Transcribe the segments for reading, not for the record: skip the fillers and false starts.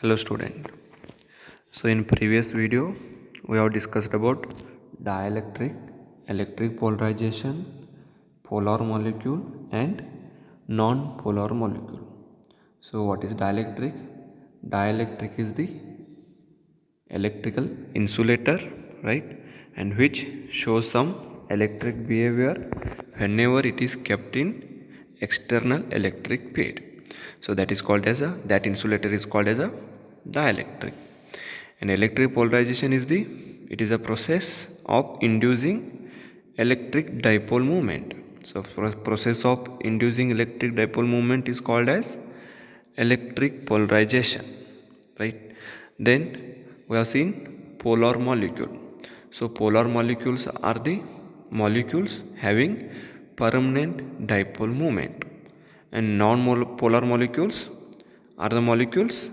Hello student. So in previous video we have discussed about dielectric, electric polarization, polar molecule and non-polar molecule. So what is dielectric? Dielectric is the electrical insulator, right, and which shows some electric behavior whenever it is kept in external electric field. So that is called as that insulator is called as a dielectric. And electric polarization is a process of inducing electric dipole moment. So process of inducing electric dipole moment is called as electric polarization, right? Then we have seen polar molecule. So polar molecules are the molecules having permanent dipole moment, and non-polar molecules are the molecules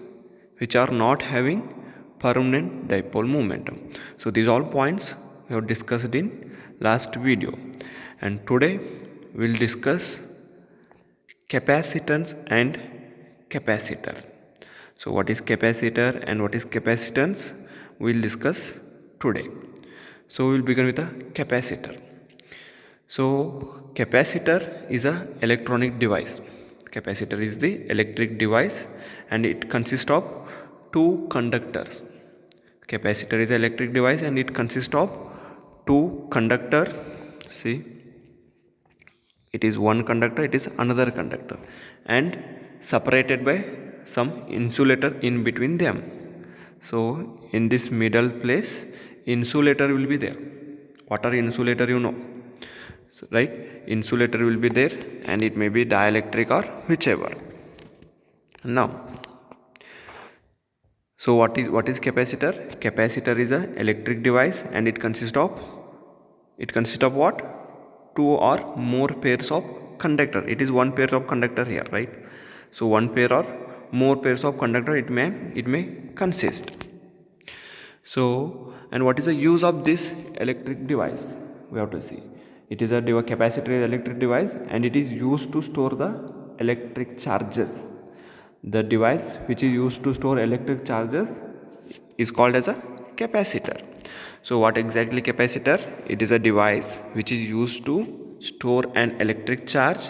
which are not having permanent dipole momentum. So these all points we have discussed in last video, and today we will discuss capacitance and capacitors. So what is capacitor and what is capacitance we will discuss today. So we will begin with a capacitor. So capacitor is a electronic device. Capacitor is the electric device and it consists of two conductors. Capacitor is an electric device and it consists of two conductor. See, it is one conductor, it is another conductor, and separated by some insulator in between them. So in this middle place insulator will be there. What are insulator, you know? So, right, insulator will be there and it may be dielectric or whichever. Now, so what is capacitor? Capacitor is a electric device and it consists of what? Two or more pairs of conductor. It is one pair of conductor here, right? So one pair or more pairs of conductor it may consist. So, and what is the use of this electric device? We have to see. It is a capacitor is electric device and it is used to store the electric charges. The device which is used to store electric charges is called as a capacitor. So what exactly capacitor? It is a device which is used to store an electric charge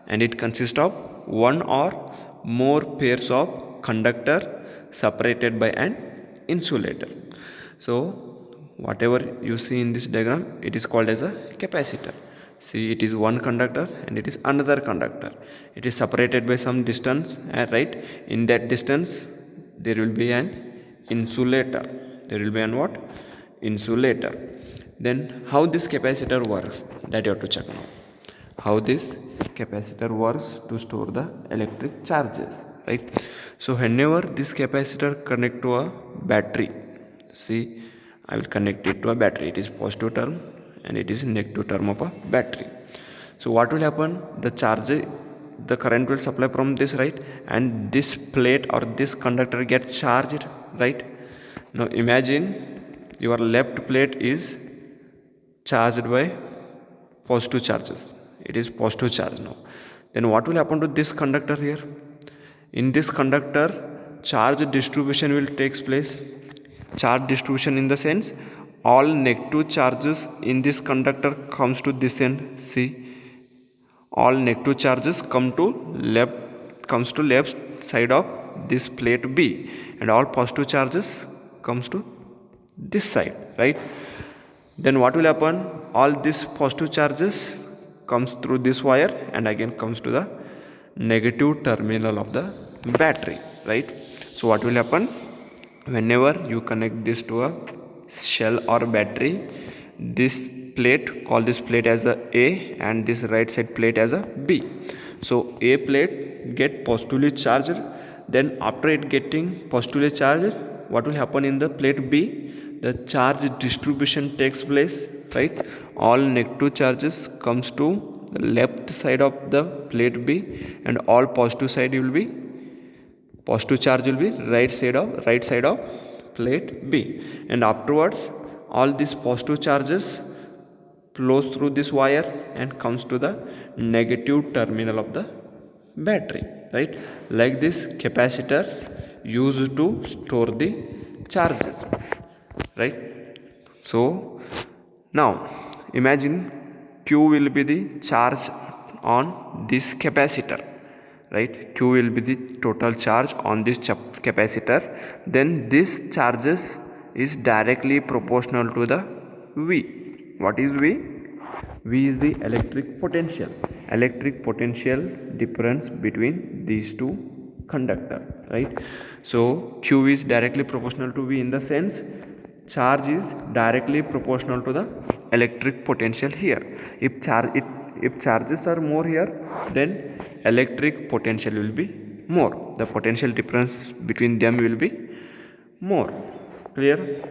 and it consists of one or more pairs of conductor separated by an insulator. So whatever you see in this diagram, it is called as a capacitor. See, it is one conductor and it is another conductor. It is separated by some distance, right? In that distance there will be an insulator. There will be an what? Insulator. Then how this capacitor works, that you have to check now. How this capacitor works to store the electric charges, right? So whenever this capacitor connect to a battery, see, I will connect it to a battery. It is positive term and it is negative term of a battery. So what will happen? The current will supply from this, right, and this plate or this conductor gets charged, right? Now imagine your left plate is charged by positive charges. It is positive charge now. Then what will happen to this conductor here? In this conductor, charge distribution will takes place. Charge distribution in the sense all negative charges in this conductor comes to this end. See, all negative charges comes to left side of this plate B, and all positive charges comes to this side, right? Then what will happen? All these positive charges comes through this wire and again comes to the negative terminal of the battery, right? So what will happen? Whenever you connect this to a cell or battery, this plate, call this plate as a and this right side plate as a B. So A plate get positively charged, then after it getting positively charged, what will happen in the plate B? The charge distribution takes place, right? All negative charges comes to the left side of the plate B and all positive charge will be right side of plate B, and afterwards all these positive charges flows through this wire and comes to the negative terminal of the battery, right? Like this, capacitors used to store the charges, right? So now imagine Q will be the charge on this capacitor, right? Q will be the total charge on this capacitor. Then this charges is directly proportional to the V. What is V? V is the electric potential difference between these two conductor, right? So Q is directly proportional to V in the sense charge is directly proportional to the electric potential here. If charges are more here, then electric potential will be more. The potential difference between them will be more. Clear?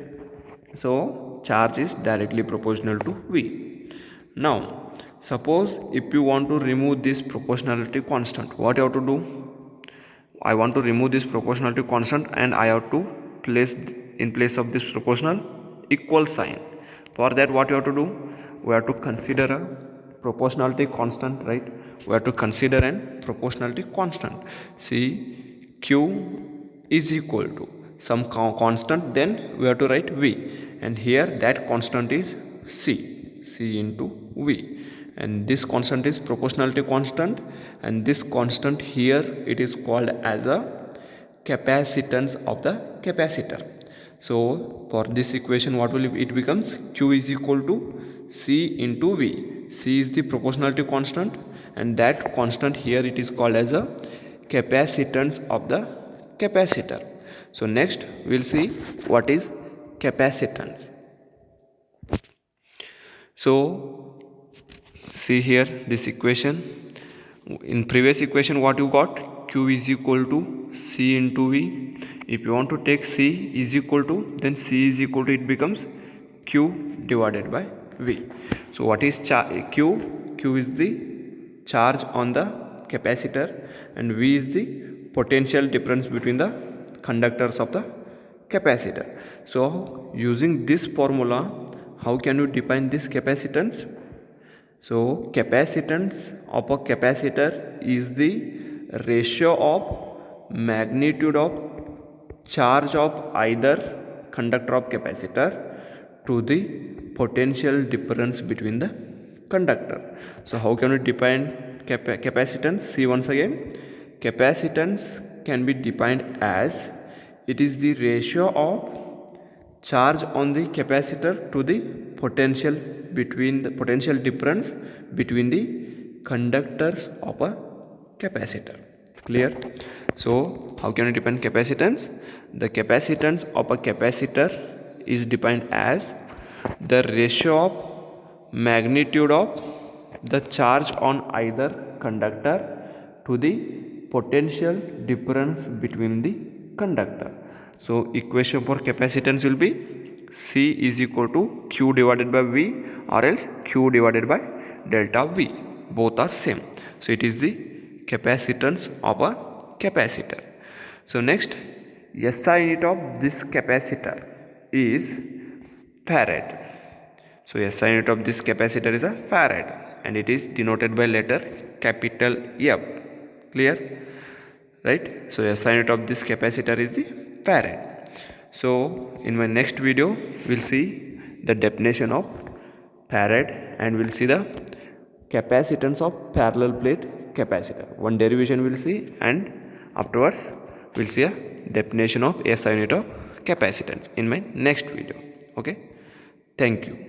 So charge is directly proportional to V. Now suppose if you want to remove this proportionality constant, what you have to do? I want to remove this proportionality constant and I have to place in place of this proportional equal sign. For that, what you have to do? We have to consider a proportionality constant, right? We have to consider an proportionality constant. See, Q is equal to some constant, then we have to write V, and here that constant is C into V, and this constant is proportionality constant, and this constant here it is called as a capacitance of the capacitor. So for this equation, what will it becomes? Q is equal to C into V. C is the proportionality constant, and that constant here it is called as a capacitance of the capacitor. So next we will see what is capacitance. So see here this equation. In previous equation, what you got? Q is equal to C into V. If you want to take C is equal to, then C is equal to, it becomes Q divided by V. So what is Q? Q is the charge on the capacitor, and V is the potential difference between the conductors of the capacitor. So using this formula, how can you define this capacitance? So capacitance of a capacitor is the ratio of magnitude of charge of either conductor of capacitor to the potential difference between the conductor. So how can we define capacitance? See once again, capacitance can be defined as it is the ratio of charge on the capacitor to the potential difference between the conductors of a capacitor. Clear? So how can you define capacitance? The capacitance of a capacitor is defined as the ratio of magnitude of the charge on either conductor to the potential difference between the conductor. So equation for capacitance will be C is equal to Q divided by V, or else Q divided by delta V. Both are same. So it is the capacitance of a capacitor. So next, SI unit of this capacitor is farad. So SI unit of this capacitor is a farad, and it is denoted by letter capital F. Clear? Right? So SI unit of this capacitor is the farad. So in my next video we'll see the definition of farad, and we'll see the capacitance of parallel plate capacitor. One derivation we'll see, and afterwards we'll see a definition of SI unit of capacitance in my next video. Okay, thank you.